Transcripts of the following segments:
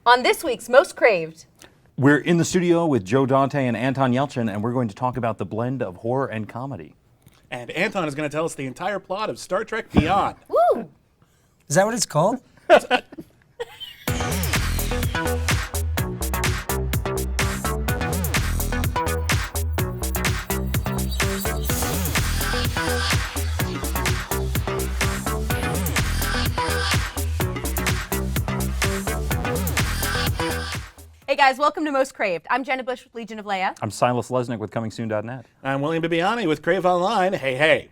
On this week's Most Craved. We're in the studio with Joe Dante and Anton Yelchin, and we're going to talk about the blend of horror and comedy. And Anton is going to tell us the entire plot of Star Trek Beyond. Woo! Is that what it's called? Hey guys, welcome to Most Craved. I'm Jenna Bush with Legion of Leia. I'm Silas Lesnick with ComingSoon.net. I'm William Bibiani with Crave Online. Hey, hey.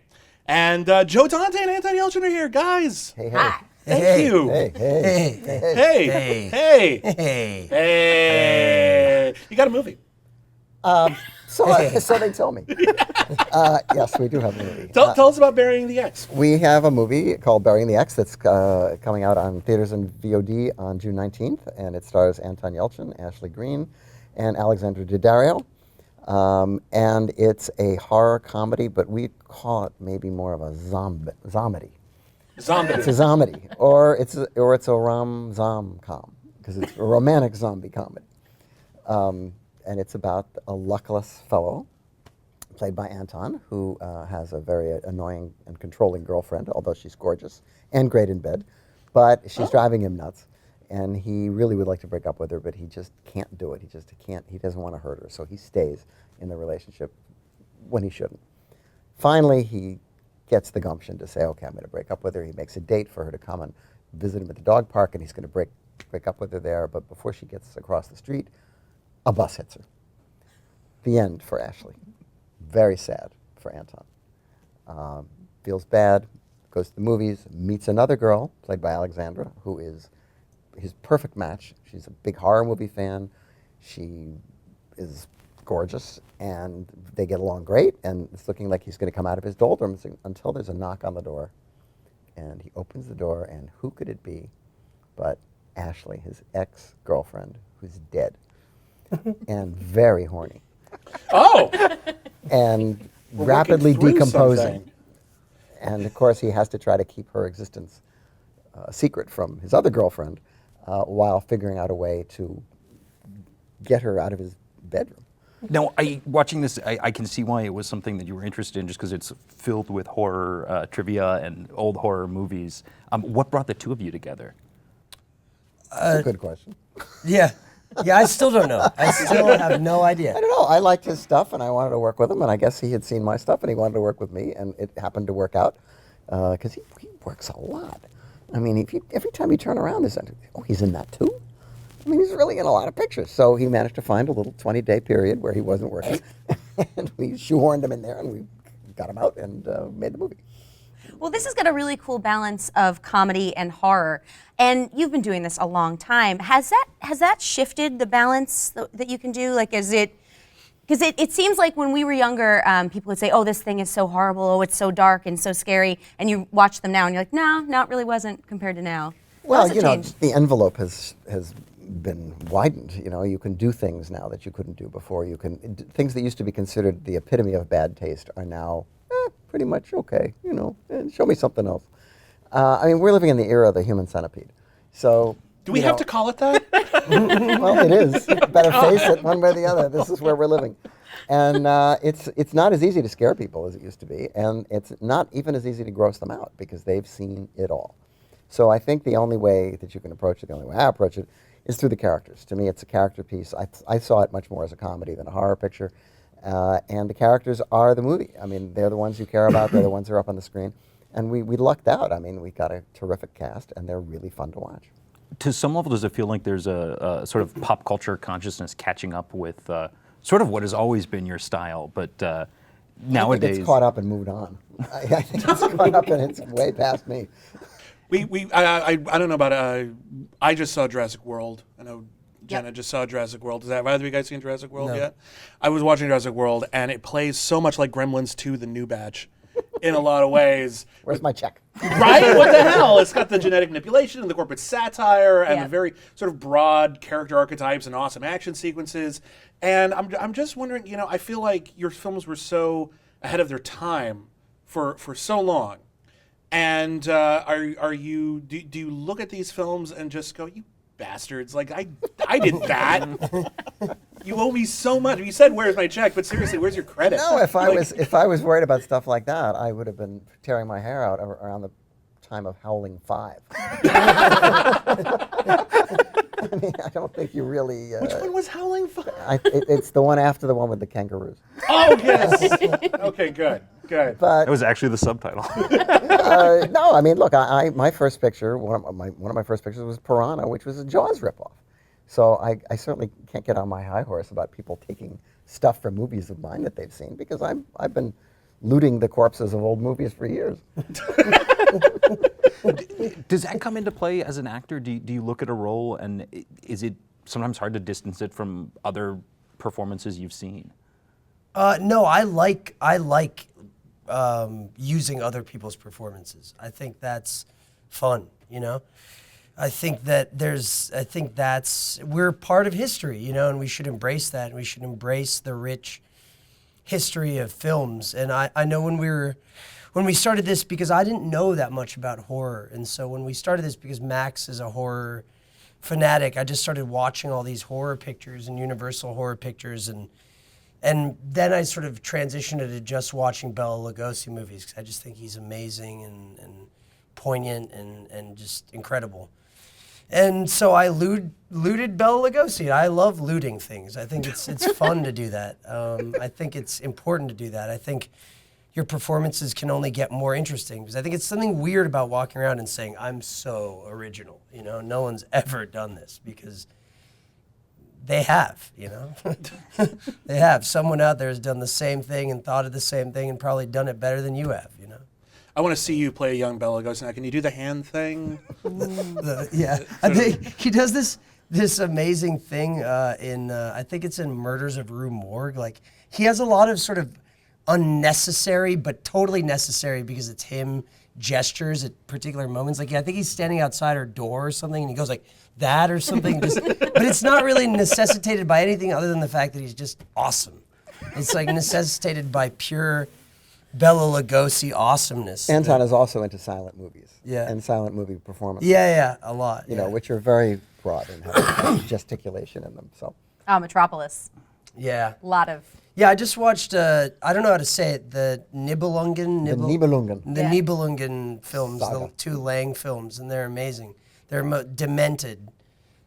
And Joe Dante and Anton Yelchin are here. Guys, Hey, hey. Hi. thank you. Hey, hey. Hey. Hey, Hey. hey, Hey. hey. You got a movie. So they tell me. Yes, we do have a movie. Tell us about Burying the X. We have a movie called Burying the X that's coming out on theaters and VOD on June 19th, and it stars Anton Yelchin, Ashley Greene, and Alexandra Daddario. And it's a horror comedy, but we call it maybe more of a zomedy. Zombie. It's a zomedy, or it's a rom-zom-com, because it's a romantic zombie comedy. And it's about a luckless fellow, played by Anton, who has a very annoying and controlling girlfriend, although she's gorgeous and great in bed. But she's driving him nuts, and he really would like to break up with her, but he just can't do it. He doesn't want to hurt her, so he stays in the relationship when he shouldn't. Finally, he gets the gumption to say, okay, I'm going to break up with her. He makes a date for her to come and visit him at the dog park, and he's going to break up with her there. But before she gets across the street, a bus hits her. The end for Ashley. Very sad for Anton. Feels bad, goes to the movies, meets another girl, played by Alexandra, who is his perfect match. She's a big horror movie fan. She is gorgeous, and they get along great, and it's looking like he's going to come out of his doldrums until there's a knock on the door. And he opens the door, and who could it be but Ashley, his ex-girlfriend, who's dead. And very horny. Oh, And We're rapidly working through decomposing. something. And of course, he has to try to keep her existence a secret from his other girlfriend while figuring out a way to get her out of his bedroom. Now, watching this, I can see why it was something that you were interested in, just because it's filled with horror trivia and old horror movies. What brought the two of you together? That's a good question. Yeah. Yeah, I still don't know. I still have no idea. I don't know. I liked his stuff, and I wanted to work with him, and I guess he had seen my stuff, and he wanted to work with me, and it happened to work out because he works a lot. I mean, every time you turn around, he's in that too? I mean, he's really in a lot of pictures. So he managed to find a little 20-day period where he wasn't working, and we shoehorned him in there, and we got him out and made the movie. Well, this has got a really cool balance of comedy and horror, and you've been doing this a long time. Has that shifted the balance that you can do? Like, is it? Because it seems like when we were younger, people would say, "Oh, this thing is so horrible. Oh, it's so dark and so scary," and you watch them now, and you're like, "No, it really wasn't compared to now." Well, How's it changed? the envelope has been widened. You can do things now that you couldn't do before. Things that used to be considered the epitome of bad taste are now pretty much okay. And show me something else. I mean, we're living in the era of the human centipede. So do we have to call it that? well, it is. You better face it one way or the other. This is where we're living. And it's not as easy to scare people as it used to be. And it's not even as easy to gross them out because they've seen it all. So I think the only way that you can approach it, the only way I approach it, is through the characters. To me, it's a character piece. I saw it much more as a comedy than a horror picture. And the characters are the movie. I mean, they're the ones you care about. They're the ones who are up on the screen. And we lucked out. I mean, we got a terrific cast, and they're really fun to watch. To some level, does it feel like there's a sort of pop culture consciousness catching up with sort of what has always been your style, but nowadays... I think it's caught up and moved on. I think it's caught up and it's way past me. I don't know about, I just saw Jurassic World. I know Jenna just saw Jurassic World. Have either of you guys seen Jurassic World yet? I was watching Jurassic World, and it plays so much like Gremlins 2, The New Batch, in a lot of ways. Where's my check? Right? What the hell? It's got the genetic manipulation and the corporate satire and the very sort of broad character archetypes and awesome action sequences. And I'm just wondering, I feel like your films were so ahead of their time for so long. And do you look at these films and just go, you bastards. Like, I did that. You owe me so much. You said, where's my check? But seriously, where's your credit? No, if I was worried about stuff like that, I would have been tearing my hair out around the time of Howling 5. I mean, I don't think you really. Which one was Howling 5? It's the one after the one with the kangaroos. Oh, yes. Okay, good. That But was actually the subtitle. no, I mean, look, my first picture, one of my first pictures was Piranha, which was a Jaws ripoff. So I certainly can't get on my high horse about people taking stuff from movies of mine that they've seen, because I've been looting the corpses of old movies for years. Does that come into play as an actor? Do you look at a role and is it sometimes hard to distance it from other performances you've seen? No, I like using other people's performances. I think that's fun, you know? I think we're part of history, you know, and we should embrace that, and we should embrace the rich history of films. And I know when we started this, because I didn't know that much about horror, and so when we started this, because Max is a horror fanatic, I just started watching all these horror pictures and Universal horror pictures, and then I sort of transitioned into just watching Bela Lugosi movies, because I just think he's amazing and poignant and just incredible. And so I looted Bela Lugosi. I love looting things. I think it's fun to do that. I think it's important to do that. I think your performances can only get more interesting, because I think it's something weird about walking around and saying, I'm so original. You know, no one's ever done this, because they have, you know. They have. Someone out there has done the same thing and thought of the same thing and probably done it better than you have, you know. I want to see you play a young Bela Lugosi now. Can you do the hand thing? Yeah, I think he does this amazing thing I think it's in Murders of Rue Morgue. Like, he has a lot of sort of unnecessary but totally necessary, because it's him, gestures at particular moments. Like, I think he's standing outside her door or something, and he goes like that or something. But it's not really necessitated by anything other than the fact that he's just awesome. It's like necessitated by pure Bela Lugosi awesomeness. Anton is also into silent movies. Yeah. And silent movie performances. Yeah, a lot. You know, which are very broad and have gesticulation in them. So. Metropolis. Yeah. A lot of. Yeah, I just watched, I don't know how to say it, the Nibelungen. The Nibelungen. The Yeah. Nibelungen films, Saga. the 2 Lang films, and they're amazing. They're demented.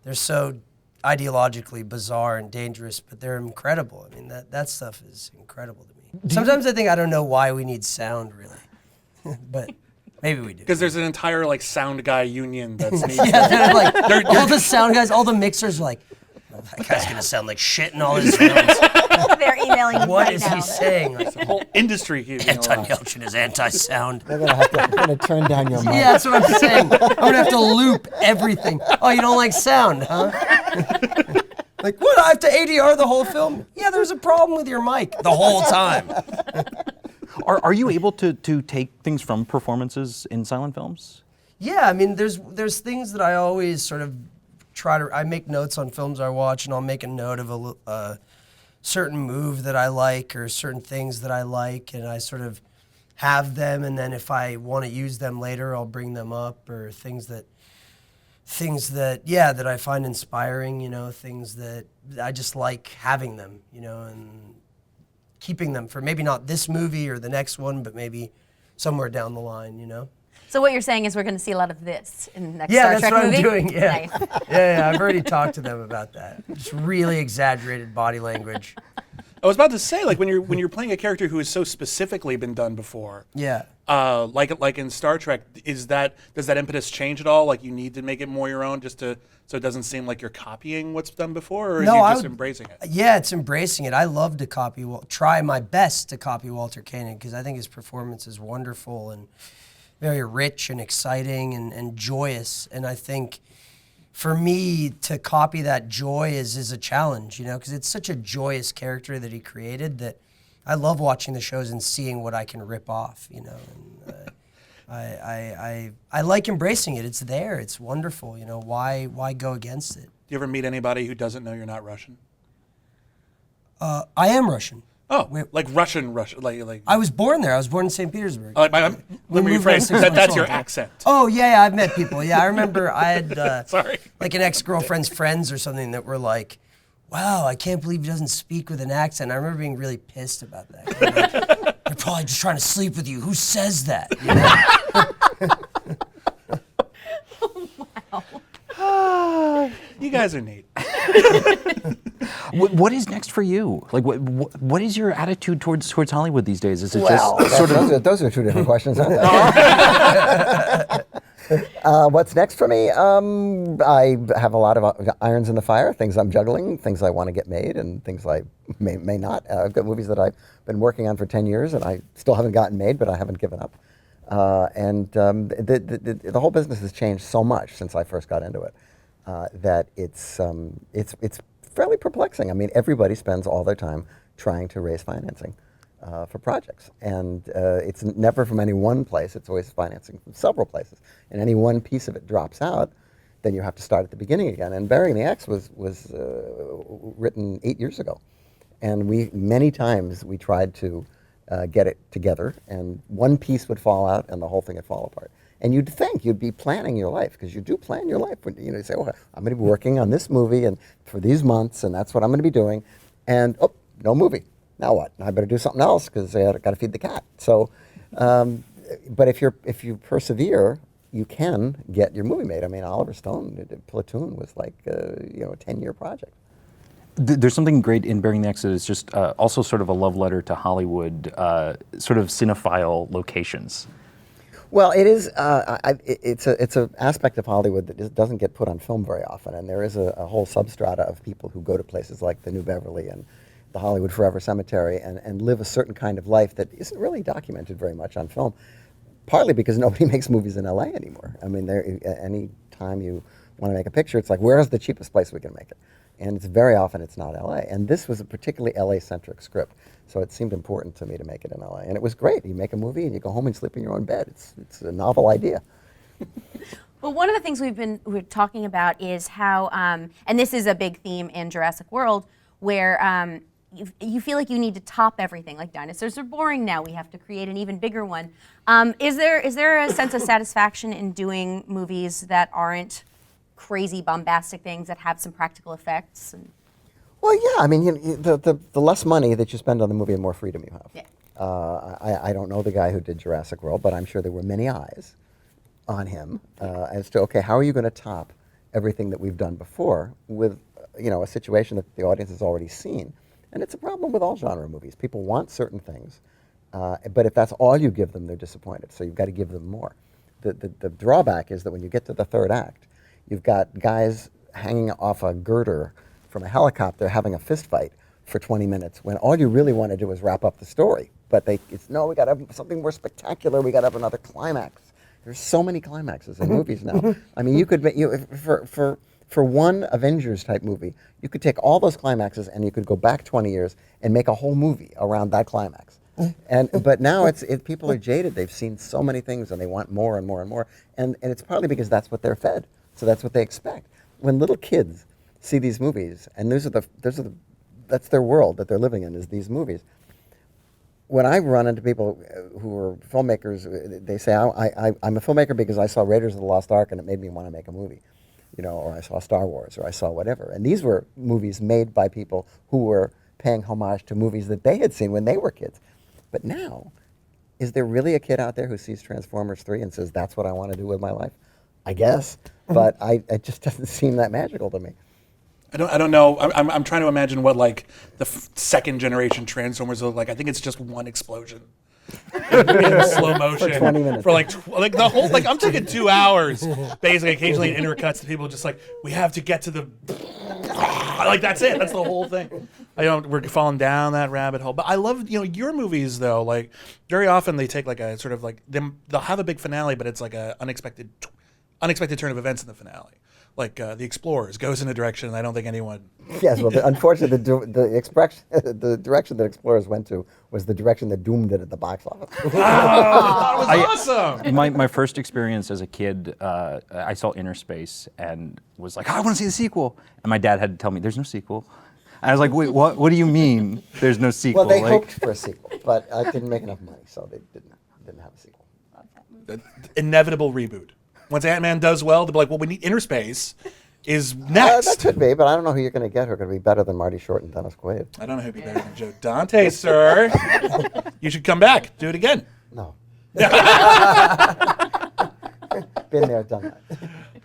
They're so ideologically bizarre and dangerous, but they're incredible. I mean, that stuff is incredible to me. Sometimes I think I don't know why we need sound, really. But maybe we do. Because there's an entire like sound guy union that's needs Yeah, they're like, all the sound guys, all the mixers are like, oh, that guy's going to sound like shit in all his films. They're emailing you What right is now. he saying? Like, the whole industry here. Anton Yelchin is anti-sound. They're gonna turn down your mic. Yeah, that's what I'm saying. I'm gonna have to loop everything. Oh, you don't like sound, huh? Like, what? I have to ADR the whole film? Yeah, there's a problem with your mic the whole time. Are you able to take things from performances in silent films? Yeah, I mean, there's things that I always sort of I make notes on films I watch, and I'll make a note of a certain move that I like or certain things that I like, and I sort of have them, and then if I want to use them later, I'll bring them up, or things that I find inspiring, you know, things that I just like having them, you know, and keeping them for maybe not this movie or the next one, but maybe somewhere down the line, you know. So what you're saying is we're going to see a lot of this in the next Yeah, Star that's Trek what movie? I'm doing. Yeah. Nice. yeah, I've already talked to them about that. Just really exaggerated body language. I was about to say, like when you're playing a character who has so specifically been done before. Yeah. Like in Star Trek, does that impetus change at all? Like you need to make it more your own, so it doesn't seem like you're copying what's done before, or is you just embracing it? Yeah, it's embracing it. I love to try my best to copy Walter Koenig, because I think his performance is wonderful and very rich and exciting and joyous. And I think for me to copy that joy is a challenge, you know, because it's such a joyous character that he created that I love watching the shows and seeing what I can rip off, you know. And I like embracing it. It's there. It's wonderful. You know, why go against it? Do you ever meet anybody who doesn't know you're not Russian? I am Russian. Oh, like Russian, like. I was born there. I was born in St. Petersburg. Let me moved rephrase. there 6 That's months your old. accent. Oh yeah, I've met people. Yeah, I remember I had Sorry. like an ex-girlfriend's friends or something that were like, "Wow, I can't believe he doesn't speak with an accent." I remember being really pissed about that. Like, they're probably just trying to sleep with you. Who says that? You know? You guys are neat. What is next for you? Like, what is your attitude towards Hollywood these days? Is it Well, just sort of? those are two different questions, aren't they? What's next for me? I have a lot of irons in the fire, things I'm juggling, things I want to get made, and things I may not. I've got movies that I've been working on for 10 years, and I still haven't gotten made, but I haven't given up. The whole business has changed so much since I first got into it that it's fairly perplexing. I mean, everybody spends all their time trying to raise financing for projects, and it's never from any one place. It's always financing from several places, and any one piece of it drops out, then you have to start at the beginning again. And Burying the X was written 8 years ago, and many times we tried to get it together, and one piece would fall out, and the whole thing would fall apart. And you'd think you'd be planning your life, because you do plan your life. When, you say, "Oh, I'm going to be working on this movie and for these months, and that's what I'm going to be doing." And oh, no movie. Now what? I better do something else because I got to feed the cat. So, but if you persevere, you can get your movie made. I mean, Oliver Stone, Platoon was like a 10-year project. There's something great in Burying the X that is just also sort of a love letter to Hollywood, sort of cinephile locations. Well, it is. It's an aspect of Hollywood that doesn't get put on film very often, and there is a whole substrata of people who go to places like the New Beverly and the Hollywood Forever Cemetery and live a certain kind of life that isn't really documented very much on film. Partly because nobody makes movies in LA anymore. I mean, any time you want to make a picture, it's like, where's the cheapest place we can make it? And it's very often it's not LA. And this was a particularly LA-centric script, so it seemed important to me to make it in LA. And it was great. You make a movie and you go home and sleep in your own bed. It's a novel idea. Well, one of the things we're talking about is how, and this is a big theme in Jurassic World, where you feel like you need to top everything. Like, dinosaurs are boring now. We have to create an even bigger one. Is there a sense of satisfaction in doing movies that aren't crazy bombastic things that have some practical effects? Well, yeah. I mean, the less money that you spend on the movie, the more freedom you have. Yeah. I don't know the guy who did Jurassic World, but I'm sure there were many eyes on him as to, okay, how are you going to top everything that we've done before with a situation that the audience has already seen? And it's a problem with all genre movies. People want certain things, but if that's all you give them, they're disappointed. So you've got to give them more. The drawback is that when you get to the third act, you've got guys hanging off a girder from a helicopter having a fist fight for 20 minutes when all you really want to do is wrap up the story. But we got to have something more spectacular. We got to have another climax. There's so many climaxes in movies now. I mean, you could for one Avengers type movie, you could take all those climaxes and you could go back 20 years and make a whole movie around that climax. But now people are jaded. They've seen so many things and they want more and more and more. And it's partly because that's what they're fed. So that's what they expect. When little kids see these movies, and that's their world that they're living in, is these movies. When I run into people who are filmmakers, they say, I'm a filmmaker because I saw Raiders of the Lost Ark and it made me want to make a movie. Or I saw Star Wars, or I saw whatever. And these were movies made by people who were paying homage to movies that they had seen when they were kids. But now, is there really a kid out there who sees Transformers 3 and says, that's what I want to do with my life? I guess, but it just doesn't seem that magical to me. I don't know. I'm trying to imagine what like the second generation Transformers look like. I think it's just one explosion in slow motion For 20 minutes. for like the whole I'm taking 2 hours. Basically, occasionally it intercuts to people just like, we have to get to the that's it. That's the whole thing. We're falling down that rabbit hole. But I love your movies though. Like very often they take like a sort of like they'll have a big finale, but it's like a unexpected turn of events in the finale. Like The Explorers goes in a direction and I don't think anyone. Yes, well, unfortunately, the direction that Explorers went to was the direction that doomed it at the box office. That was awesome. My first experience as a kid, I saw Inner Space and was like, I want to see the sequel. And my dad had to tell me, there's no sequel. I was like, wait, what do you mean there's no sequel? Well, they Like, hoped for a sequel, but it didn't make enough money, so they didn't have a sequel. Inevitable reboot. Once Ant-Man does well, they'll be like, well, we need Inner Space is next. That could be, but I don't know who you're going to get who are going to be better than Marty Short and Dennis Quaid. I don't know who'd be better than Joe Dante, sir. You should come back. Do it again. No. Been there, done that.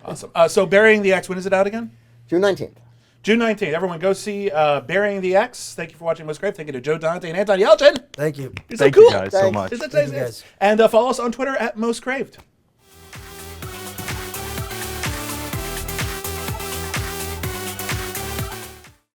Awesome. So Burying the X, when is it out again? June 19th. June 19th. Everyone go see Burying the X. Thank you for watching Most Craved. Thank you to Joe Dante and Anton Yelchin. Thank you. You're so thank cool. you guys so Thanks. much. Isn't that Thank you, nice? guys. And follow us on Twitter at Most Craved.